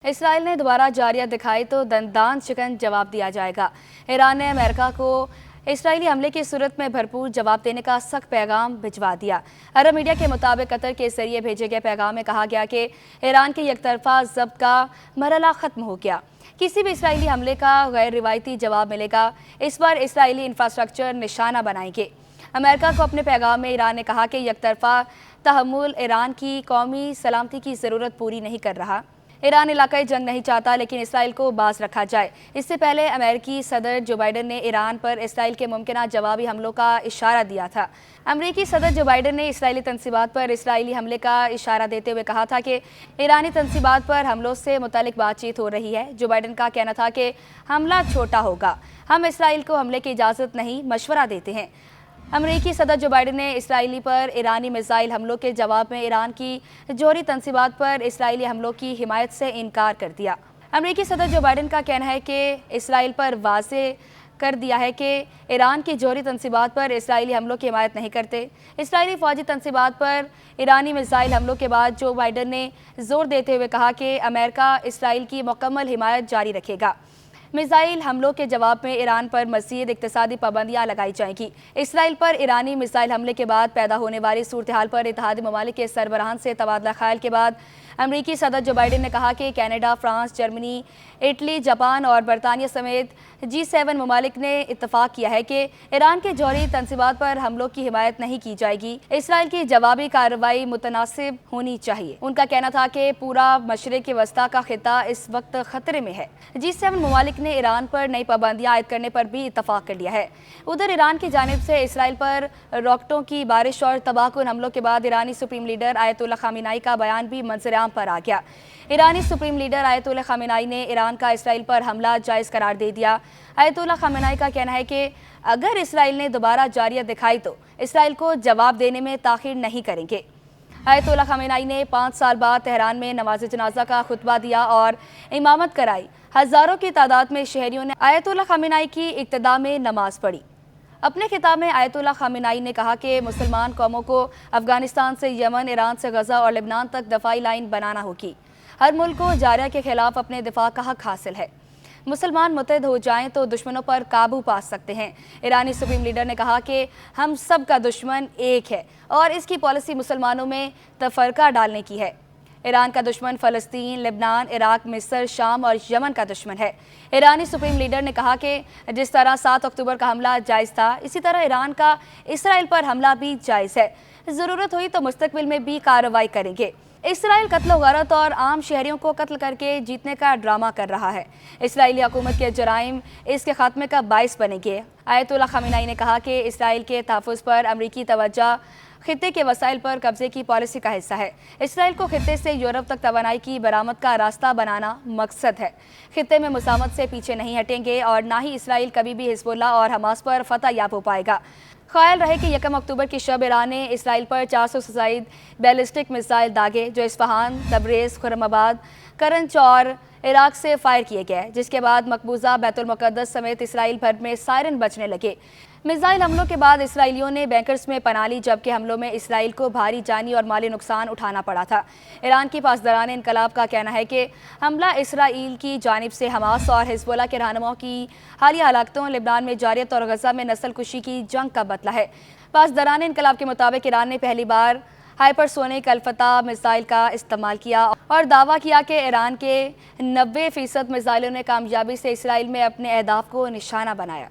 اسرائیل نے دوبارہ جارحیت دکھائی تو دندان چکن جواب دیا جائے گا۔ ایران نے امریکہ کو اسرائیلی حملے کی صورت میں بھرپور جواب دینے کا سخت پیغام بھجوا دیا۔ عرب میڈیا کے مطابق قطر کے ذریعے بھیجے گئے پیغام میں کہا گیا کہ ایران کے یک طرفہ ضبط کا مرحلہ ختم ہو گیا۔ کسی بھی اسرائیلی حملے کا غیر روایتی جواب ملے گا، اس پر اسرائیلی انفراسٹرکچر نشانہ بنائیں گے۔ امریکہ کو اپنے پیغام میں ایران نے کہا کہ یک طرفہ تحمل ایران کی قومی سلامتی کی ضرورت پوری نہیں کر رہا۔ ایران علاقائی جنگ نہیں چاہتا، لیکن اسرائیل کو باز رکھا جائے۔ اس سے پہلے امریکی صدر جو بائیڈن نے ایران پر اسرائیل کے ممکنہ جوابی حملوں کا اشارہ دیا تھا۔ امریکی صدر جو بائیڈن نے اسرائیلی تنصیبات پر اسرائیلی حملے کا اشارہ دیتے ہوئے کہا تھا کہ ایرانی تنصیبات پر حملوں سے متعلق بات چیت ہو رہی ہے۔ جو بائیڈن کا کہنا تھا کہ حملہ چھوٹا ہوگا، ہم اسرائیل کو حملے کی اجازت نہیں، مشورہ دیتے ہیں۔ امریکی صدر جو بائیڈن نے اسرائیلی پر ایرانی میزائل حملوں کے جواب میں ایران کی جوہری تنصیبات پر اسرائیلی حملوں کی حمایت سے انکار کر دیا۔ امریکی صدر جو بائیڈن کا کہنا ہے کہ اسرائیل پر واضح کر دیا ہے کہ ایران کی جوہری تنصیبات پر اسرائیلی حملوں کی حمایت نہیں کرتے۔ اسرائیلی فوجی تنصیبات پر ایرانی میزائل حملوں کے بعد جو بائیڈن نے زور دیتے ہوئے کہا کہ امریکہ اسرائیل کی مکمل حمایت جاری رکھے گا۔ میزائل حملوں کے جواب میں ایران پر مزید اقتصادی پابندیاں لگائی جائیں گی۔ اسرائیل پر ایرانی میزائل حملے کے بعد پیدا ہونے والی صورتحال پر اتحادی ممالک کے سربراہان سے تبادلہ خیال کے بعد امریکی صدر جو بائیڈن نے کہا کہ Canada, France, Germany, Italy, Japan اور برطانیہ سمیت G7 ممالک نے اتفاق کیا ہے کہ ایران کے جوہری تنصیبات پر حملوں کی حمایت نہیں کی جائے گی۔ اسرائیل کی جوابی کارروائی متناسب ہونی چاہیے۔ ان کا کہنا تھا کہ پورا مشرق وسطیٰ کا خطہ اس وقت خطرے میں ہے۔ G7 ممالک نے ایران پر نئی پابندیاں عائد کرنے پر بھی اتفاق کر لیا ہے۔ ادھر ایران کی جانب سے اسرائیل پر راکٹوں کی بارش اور تباہ کن حملوں کے بعد ایرانی سپریم لیڈر آیت اللہ خامنہئی کا بیان بھی منظر عام پر آ گیا۔ ایرانی سپریم لیڈر آیت اللہ خامنہئی نے ایران کا اسرائیل پر حملہ جائز قرار دے دیا۔ آیت اللہ خامنہئی کا کہنا ہے کہ اگر اسرائیل نے دوبارہ جارحیت دکھائی تو اسرائیل کو جواب دینے میں تاخیر نہیں کریں گے۔ آیت اللہ خامنہئی نے 5 سال بعد تہران میں نماز جنازہ کا خطبہ دیا اور امامت کرائی۔ ہزاروں کی تعداد میں شہریوں نے آیت اللہ خامنہئی کی اقتداء میں نماز پڑھی۔ اپنے خطاب میں آیت اللہ خامنہئی نے کہا کہ مسلمان قوموں کو افغانستان سے یمن، ایران سے غزہ اور لبنان تک دفاعی لائن بنانا ہوگی۔ ہر ملک کو جارحیہ کے خلاف اپنے دفاع کا حق حاصل ہے۔ مسلمان متحد ہو جائیں تو دشمنوں پر قابو پا سکتے ہیں۔ ایرانی سپریم لیڈر نے کہا کہ ہم سب کا دشمن ایک ہے اور اس کی پالیسی مسلمانوں میں تفرقہ ڈالنے کی ہے۔ ایران کا دشمن فلسطین، لبنان، عراق، مصر، شام اور یمن کا دشمن ہے۔ ایرانی سپریم لیڈر نے کہا کہ جس طرح 7 اکتوبر کا حملہ جائز تھا، اسی طرح ایران کا اسرائیل پر حملہ بھی جائز ہے۔ ضرورت ہوئی تو مستقبل میں بھی کارروائی کریں گے۔ اسرائیل قتل و غارت اور عام شہریوں کو قتل کر کے جیتنے کا ڈرامہ کر رہا ہے۔ اسرائیلی حکومت کے جرائم اس کے خاتمے کا باعث بنیں گے۔ آیت اللہ خامنہئی نے کہا کہ اسرائیل کے تحفظ پر امریکی توجہ خطے کے وسائل پر قبضے کی پالیسی کا حصہ ہے۔ اسرائیل کو خطے سے یورپ تک توانائی کی برآمد کا راستہ بنانا مقصد ہے۔ خطے میں مساوات سے پیچھے نہیں ہٹیں گے اور نہ ہی اسرائیل کبھی بھی حزب اللہ اور حماس پر فتح یاب ہو پائے گا۔ خیال رہے کہ 1 اکتوبر کی شب ایران نے اسرائیل پر 400 سے زائد بیلسٹک میزائل داغے، جو اصفہان، تبریز، خرم آباد، کرنچ اور عراق سے فائر کیے گئے، جس کے بعد مقبوضہ بیت المقدس سمیت اسرائیل بھر میں سائرن بجنے لگے۔ میزائل حملوں کے بعد اسرائیلیوں نے بینکرز میں پناہ لی، جبکہ حملوں میں اسرائیل کو بھاری جانی اور مالی نقصان اٹھانا پڑا تھا۔ ایران کی پاسداران انقلاب کا کہنا ہے کہ حملہ اسرائیل کی جانب سے حماس اور حزب اللہ کے رہنماؤں کی حالیہ ہلاکتوں، لبنان میں جارحیت اور غزہ میں نسل کشی کی جنگ کا بدلہ ہے۔ پاسداران انقلاب کے مطابق ایران نے پہلی بار ہائپرسونک الفتح میزائل کا استعمال کیا اور دعویٰ کیا کہ ایران کے 90% میزائلوں نے کامیابی سے اسرائیل میں اپنے اہداف کو نشانہ بنایا۔